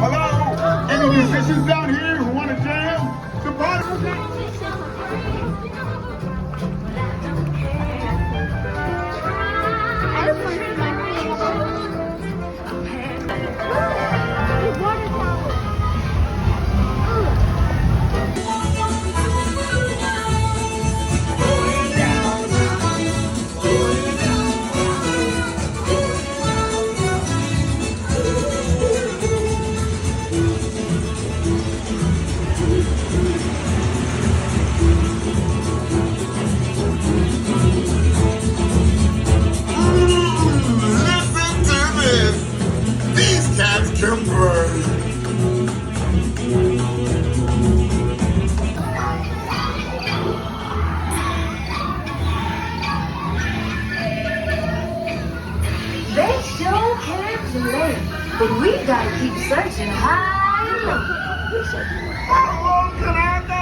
Hello? Any musicians down here who want to jam? The party. Listen to this. These cats can burn. They sure can play, but we gotta keep searching high and low. How long can I go?